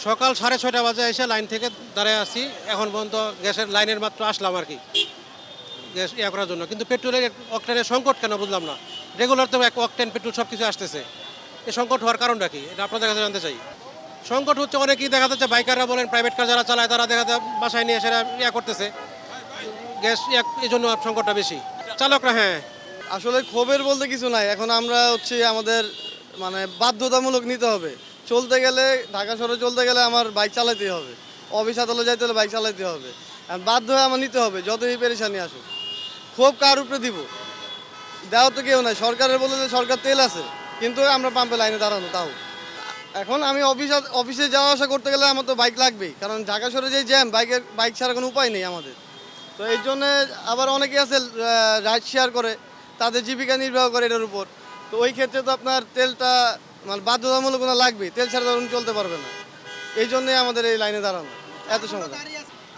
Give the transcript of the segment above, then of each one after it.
সকাল 6:30 বাজে এসে লাইন থেকে দাঁড়ায় আছি, এখন পর্যন্ত গ্যাসের লাইনের মাত্র আসলাম আর কি, গ্যাস করার জন্য। কিন্তু পেট্রোলের অকটেনের সংকট কেন বুঝলাম না। রেগুলার তো এক অকটেন পেট্রোল সব কিছু আসতেছে, এই সংকট হওয়ার কারণটা কি এটা আপনাদের কাছে জানতে চাই। সংকট হচ্ছে অনেকেই দেখা যাচ্ছে, বাইকাররা বলেন, প্রাইভেট কার যারা চালায় তারা দেখা যায় বাসায় নিয়ে এসে করতেছে গ্যাস, এই জন্য সংকটটা বেশি চালকরা। হ্যাঁ, আসলে ক্ষোভের বলতে কিছু নাই, এখন আমরা আমাদের মানে বাধ্যতামূলক নিতে হবে। চলতে গেলে, ঢাকা শহরে চলতে গেলে আমার বাইক চালাতেই হবে, অফিস আদালত যাইতে হলে বাইক চালাতে হবে, আর বাধ্য হয়ে আমার নিতে হবে যতই পেরেশানি আসুক। ক্ষোভ কার উপরে দিব, দেওয়া তো কেউ নাই। সরকারের বলে যে সরকার তেল আছে, কিন্তু আমরা পাম্পে লাইনে দাঁড়ানো। তাও এখন আমি অফিসে যাওয়া আসা করতে গেলে আমার তো বাইক লাগবেই, কারণ ঢাকা শহরে যে জ্যাম, বাইক ছাড়া কোনো উপায় নেই আমাদের। তো এই জন্যে আবার অনেকে আছে রাইড শেয়ার করে, তাদের জীবিকা নির্বাহ করে এটার উপর। তো ওই ক্ষেত্রে তো আপনার তেলটা মানে বাধ্যতামূলক কোনো লাগবেই, তেল ছাড়া তখন চলতে পারবে না। এই জন্যই আমাদের এই লাইনে দাঁড়ানো এত সময়।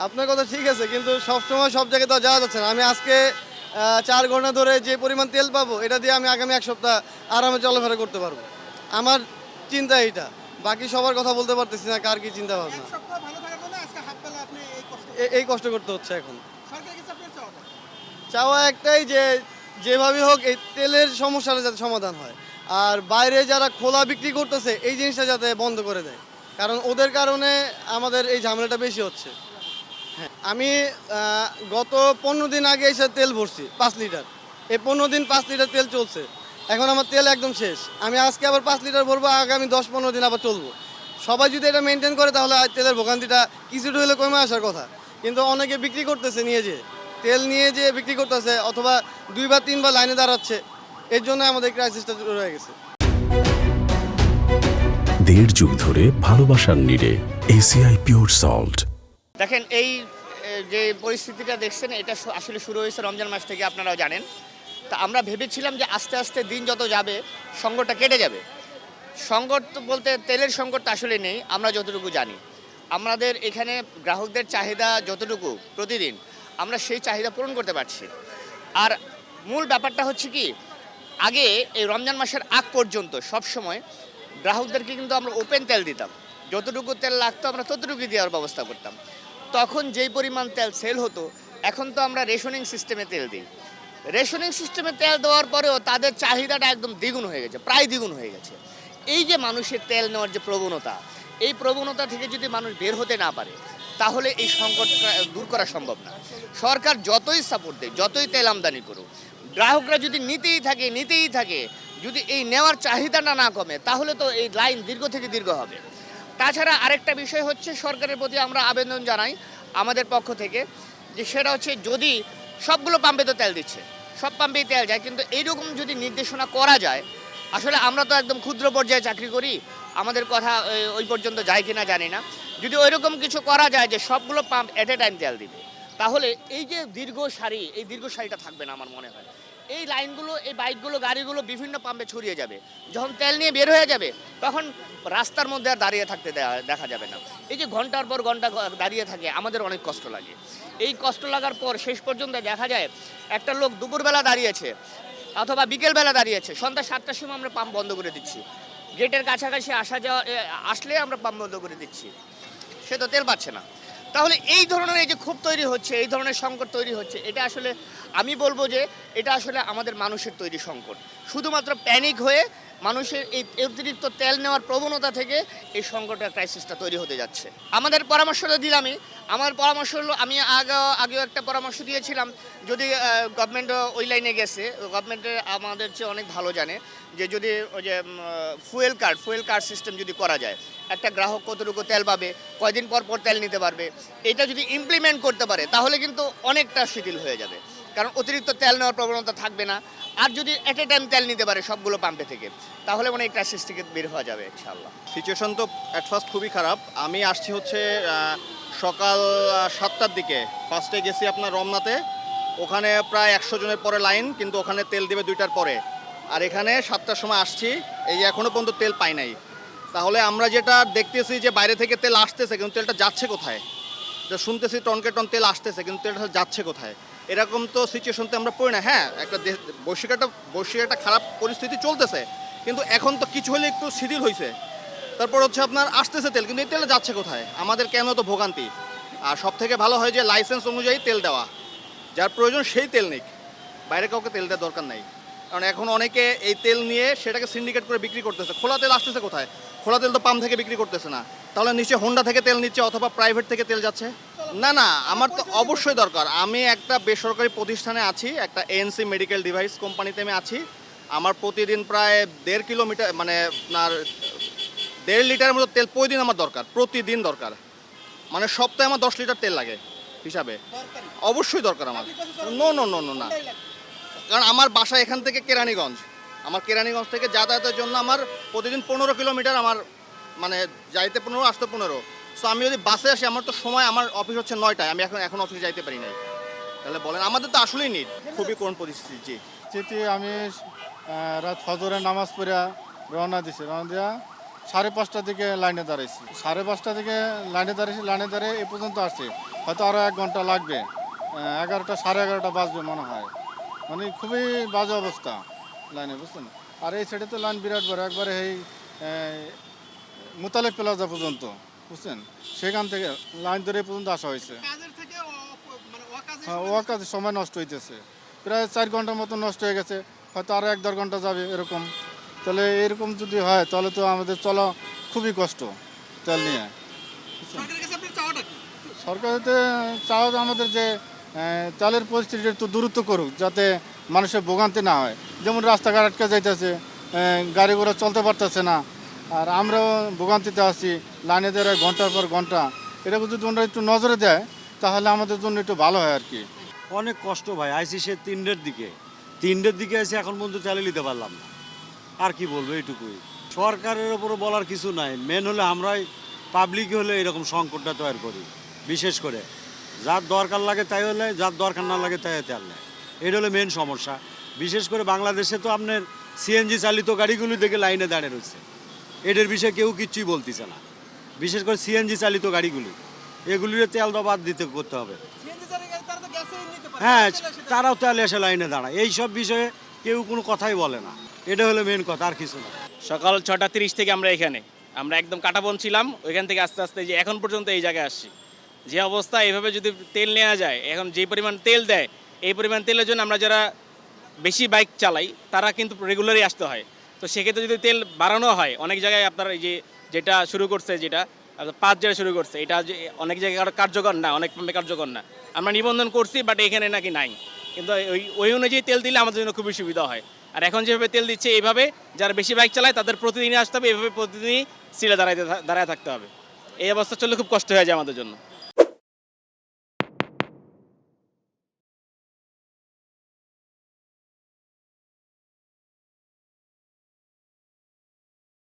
আপনার কথা ঠিক আছে, কিন্তু সবসময় সব জায়গায় তো যাওয়া যাচ্ছে না। আমি আজকে 4 ঘন্টা ধরে যে পরিমাণ তেল পাবো, এটা দিয়ে আমি আগামী 1 সপ্তাহ আরামে চলাফেরা করতে পারবো। আমার চিন্তা এইটা, বাকি সবার কথা বলতে পারতেছি না কার কি চিন্তা ভাবনা। এই কষ্ট করতে হচ্ছে এখন। চাওয়া একটাই যে যেভাবে হোক এই তেলের সমস্যাটা যাতে সমাধান হয়, আর বাইরে যারা খোলা বিক্রি করতেছে এই জিনিসটা যাতে বন্ধ করে দেয়, কারণ ওদের কারণে আমাদের এই ঝামেলাটা বেশি হচ্ছে। হ্যাঁ, আমি গত 15 দিন আগে এসে তেল ভরছি 5 লিটার। এই 15 দিন 5 লিটার তেল চলছে, এখন আমার তেল একদম শেষ। আমি আজকে আবার 5 লিটার ভরবো, আগামী 10-15 দিন আবার চলবো। সবাই যদি এটা মেনটেন করে তাহলে তেলের ভোগান্তিটা কিছুটা হলে কমে আসার কথা। কিন্তু অনেকে বিক্রি করতেছে, তেল নিয়ে যেয়ে বিক্রি করতেছে, অথবা 2 বা 3 বার লাইনে দাঁড়াচ্ছে। এর জন্য আমাদের ক্রাইসিসটা রয়ে গেছে। 1.5 যুগ ধরে ভালোবাসার নিড়ে এসিআই পিওর সল্ট। দেখেন, এই যে পরিস্থিতিটা দেখছেন, এটা আসলে শুরু হয়েছে রমজান মাস থেকে, আপনারাও জানেন। তা আমরা ভেবেছিলাম যে আস্তে আস্তে দিন যত যাবে সংকটটা কেটে যাবে। সংকট বলতে তেলের সংকট আসলে নেই, আমরা যতটুকু জানি। আমাদের এখানে গ্রাহকদের চাহিদা যতটুকু প্রতিদিন, আমরা সেই চাহিদা পূরণ করতে পারছি। আর মূল ব্যাপারটা হচ্ছে কি, আগে এই রমজান মাসের আগ পর্যন্ত সব সময় গ্রাহকদেরকে কিন্তু আমরা ওপেন তেল দিতাম, যতটুকু তেল লাগতো আমরা ততটুকু দেওয়ার ব্যবস্থা করতাম। তখন যেই পরিমাণ তেল সেল হতো, এখন তো আমরা রেশনিং সিস্টেমে তেল দিই। রেশনিং সিস্টেমে তেল দেওয়ার পরেও তাদের চাহিদাটা একদম দ্বিগুণ হয়ে গেছে, প্রায় দ্বিগুণ হয়ে গেছে। এই যে মানুষের তেল নেওয়ার যে প্রবণতা, এই প্রবণতা থেকে যদি মানুষ বের হতে না পারে, তাহলে এই সংকট দূর করা সম্ভব না। সরকার যতই সাপোর্ট দেয়, যতই তেল আমদানি করুক, গ্রাহকরা যদি নিতেই থাকে, যদি এই নেওয়ার চাহিদাটা না কমে, তাহলে তো এই লাইন দীর্ঘ থেকে দীর্ঘ হবে। তাছাড়া আরেকটা বিষয় হচ্ছে, সরকারের প্রতি আমরা আবেদন জানাই আমাদের পক্ষ থেকে, যে সেটা হচ্ছে, যদি সবগুলো পাম্পে তো তেল দিচ্ছে, সব পাম্পেই তেল যায়, কিন্তু এইরকম যদি নির্দেশনা করা যায়, আসলে আমরা তো একদম ক্ষুদ্র পর্যায়ে চাকরি করি, আমাদের কথা ওই পর্যন্ত যায় কিনা জানি না। যদি ওইরকম কিছু করা যায় যে সবগুলো পাম্প এট এ টাইম তেল দিবে, তাহলে এই যে দীর্ঘ সারিটা থাকবে না আমার মনে হয়। এই লাইনগুলো, এই বাইকগুলো, গাড়িগুলো বিভিন্ন পাম্পে ছড়িয়ে যাবে। যখন তেল নিয়ে বের হয়ে যাবে, তখন রাস্তার মধ্যে আর দাঁড়িয়ে থাকতে দেখা যাবে না। এই যে ঘন্টার পর ঘন্টা দাঁড়িয়ে থাকে, আমাদের অনেক কষ্ট লাগে। এই কষ্ট লাগার পর শেষ পর্যন্ত দেখা যায় একটা লোক দুপুরবেলা দাঁড়িয়েছে অথবা বিকেলবেলা দাঁড়িয়েছে, সন্ধ্যা 7টার সময় আমরা পাম্প বন্ধ করে দিচ্ছি। গেটের কাছাকাছি আসলে আমরা পাম্প বন্ধ করে দিচ্ছি, সে তো তেল পাচ্ছে না। তাহলে এই ধরনের এই যে ক্ষোভ তৈরি হচ্ছে, এই ধরনের সংকট তৈরি হচ্ছে, এটা আসলে আমি বলবো যে এটা আসলে আমাদের মানুষের তৈরি সংকট। শুধুমাত্র প্যানিক হয়ে মানুষের এই অতিরিক্ত তেল নেওয়ার প্রবণতা থেকে এই সংকটের ক্রাইসিসটা তৈরি হতে যাচ্ছে। আমাদের পরামর্শটা দিলামই। আমার পরামর্শ হলো, আমি আগেও একটা পরামর্শ দিয়েছিলাম, যদি গভর্নমেন্ট ওই লাইনে গেছে, গভর্নমেন্টে আমাদের চেয়ে অনেক ভালো জানে, যে যদি ওই যে ফুয়েল কার্ড সিস্টেম যদি করা যায়, একটা গ্রাহক কতটুকু তেল পাবে, কয়দিন পর পর তেল নিতে পারবে, এটা যদি ইমপ্লিমেন্ট করতে পারে, তাহলে কিন্তু অনেকটা শিথিল হয়ে যাবে, কারণ অতিরিক্ত তেল নেওয়ার প্রবণতা থাকবে না। আর যদি এট এ টাইম তেল নিতে পারে সবগুলো পাম্পে থেকে, তাহলে এই ক্রাইসিস থেকে বের হওয়া যাবে ইনশাআল্লাহ। সিচুয়েশন তো অ্যাট ফার্স্ট খুবই খারাপ। আমি আসছি সকাল 7টার দিকে, ফার্স্টে গেছি আপনার রমনাতে, ওখানে প্রায় 100 জনের পরে লাইন, কিন্তু ওখানে তেল দেবে 2টার পরে। আর এখানে 7টার সময় আসছি, এই এখনও পর্যন্ত তেল পাই নাই। তাহলে আমরা যেটা দেখতেছি যে বাইরে থেকে তেল আসতেছে, কিন্তু তেলটা যাচ্ছে কোথায়? শুনতেছি টনকে টন তেল আসতেছে, কিন্তু তেলটা যাচ্ছে কোথায়? এরকম তো সিচুয়েশনতে আমরা পড়ি না। হ্যাঁ, একটা বৈশ্বিক একটা খারাপ পরিস্থিতি চলতেছে, কিন্তু এখন তো কিছু হলে একটু শিথিল হয়েছে। তারপর হচ্ছে আপনার আসতেছে তেল, কিন্তু এই তেলটা যাচ্ছে কোথায়? আমাদের কেন তো ভোগান্তি। আর সব থেকে ভালো হয় যে লাইসেন্স অনুযায়ী তেল দেওয়া, যার প্রয়োজন সেই তেল নিক, বাইরে কাউকে তেল দেওয়ার দরকার নাই। কারণ এখন অনেকে এই তেল নিয়ে সেটাকে সিন্ডিকেট করে বিক্রি করতেছে। খোলা তেল আসতেছে কোথায়? খোলা তেল তো পাম্প থেকে বিক্রি করতেছে না, তাহলে নিশ্চয়ই হোন্ডা থেকে তেল নিচ্ছে অথবা প্রাইভেট থেকে তেল যাচ্ছে। না না, আমার তো অবশ্যই দরকার। আমি একটা বেসরকারি প্রতিষ্ঠানে আছি, একটা এএনসি মেডিকেল ডিভাইস কোম্পানিতে আমি আছি। আমার প্রতিদিন প্রায় 1.5 কিলোমিটার মানে আপনার 1.5 লিটারের মতো তেল প্রতিদিন আমার দরকার, প্রতিদিন দরকার। মানে সপ্তাহে আমার 10 লিটার তেল লাগে হিসাবে। অবশ্যই দরকার আমার। নো নো নো নো না, কারণ আমার বাসা এখান থেকে কেরানীগঞ্জ। আমার কেরানীগঞ্জ থেকে যাতায়াতের জন্য আমার প্রতিদিন 15 কিলোমিটার, আমার মানে যাইতে 15 আসতে 15। সো আমি যদি বাসে আসি, আমার তো সময়, আমার অফিস হচ্ছে 9টায়, আমি এখন অফিসে যাইতে পারি নাই। তাহলে বলেন, আমাদের তো আসলেই নিড, খুবই করুণ পরিস্থিতি। জি, চিঠি আমি রাত ফজরের নামাজ পড়ে রওনা দিছি। রওনা দিয়া 5:30টার দিকে লাইনে দাঁড়াইছি। 5:30টা থেকে লাইনে দাঁড়িয়ে এ পর্যন্ত আসছি। হয়তো আরও 1 ঘন্টা লাগবে। 11টা 11:30 বাজবে মনে হয়। মানে খুবই বাজে অবস্থা লাইনে, বুঝছেন। আর এই সাইডে তো লাইন বিরাট বড়, একবারে এই মুতালেব প্লাজা পর্যন্ত, বুঝছেন। সেখান থেকে লাইন ধরে এ পর্যন্ত আসা হয়েছে। হ্যাঁ, ও কাজে সময় নষ্ট হইতেছে। প্রায় 4 ঘন্টার মতো নষ্ট হয়ে গেছে, হয়তো আরও 1-1.5 ঘন্টা যাবে এরকম। তাহলে এরকম যদি হয় তাহলে তো আমাদের চলা খুবই কষ্ট তেল নিয়ে। সরকারেতে চাওয়া আমাদের যে তেলের পরিস্থিতি একটু দূরত্ব করুক, যাতে মানুষের ভোগান্তি না হয়। যেমন রাস্তাঘাট আটকে যাইতেছে, গাড়ি ঘোড়া চলতে পারতেছে না, আর আমরাও ভোগান্তিতে আছি লাইনে দাঁড়ায় ঘন্টার পর ঘন্টা। এটাকে যদি ওনারা একটু নজরে দেয় তাহলে আমাদের জন্য একটু ভালো হয় আর কি। অনেক কষ্ট ভাই, আইসি সে 3টার দিকে এসে এখন পর্যন্ত চালে নিতে পারলাম না। আর কি বলবো, এইটুকুই। সরকারের ওপরে বলার কিছু নাই। মেন হলে আমরাই পাবলিক হলে এরকম সংকটটা তৈরি করি। বিশেষ করে যার দরকার লাগে তাই হলে, যার দরকার না লাগে তাই তেল নেয়। এটা হলো মেন সমস্যা। বিশেষ করে বাংলাদেশে তো আপনার সিএনজি চালিত গাড়িগুলি দেখে লাইনে দাঁড়িয়ে রয়েছে। এটার বিষয়ে কেউ কিচ্ছুই বলতেছে না। বিশেষ করে সিএনজি চালিত গাড়িগুলি, এগুলির তেল তো বাদ দিতে করতে হবে। হ্যাঁ, তারাও তেল এসে লাইনে দাঁড়ায়। এই সব বিষয়ে কেউ কোনো কথাই বলে না। এটা হলো মেন কথা, আর কিছু না। সকাল 6:30 থেকে আমরা একদম কাটাবন ছিলাম। ওইখান থেকে আস্তে আস্তে যে এখন পর্যন্ত এই জায়গায় আসছি। যে অবস্থা, এইভাবে যদি তেল নেওয়া যায়, এখন যে পরিমাণ তেল দেয়, এই পরিমাণ তেলের জন্য আমরা যারা বেশি বাইক চালাই তারা কিন্তু রেগুলারই আসতে হয়। তো সেক্ষেত্রে যদি তেল বাড়ানো হয়, অনেক জায়গায় আপনার এই যেটা শুরু করছে, যেটা 5 যেটা শুরু করছে, এটা যে অনেক জায়গায় কার্যকর না, অনেক পাম্পে কার্যকর না। আমরা নিবন্ধন করছি, বাট এখানে নাকি নাই। কিন্তু ওই অনুযায়ী তেল দিলে আমাদের জন্য খুবই সুবিধা হয়। আর এখন যেভাবে তেল দিচ্ছে, এইভাবে যারা বেশি বাইক চালায় তাদের প্রতিদিনই আসতে হবে, এইভাবে প্রতিদিনই সিলে দাঁড়ায় থাকতে হবে। এই অবস্থা চললে খুব কষ্ট হয়ে যায় আমাদের জন্য।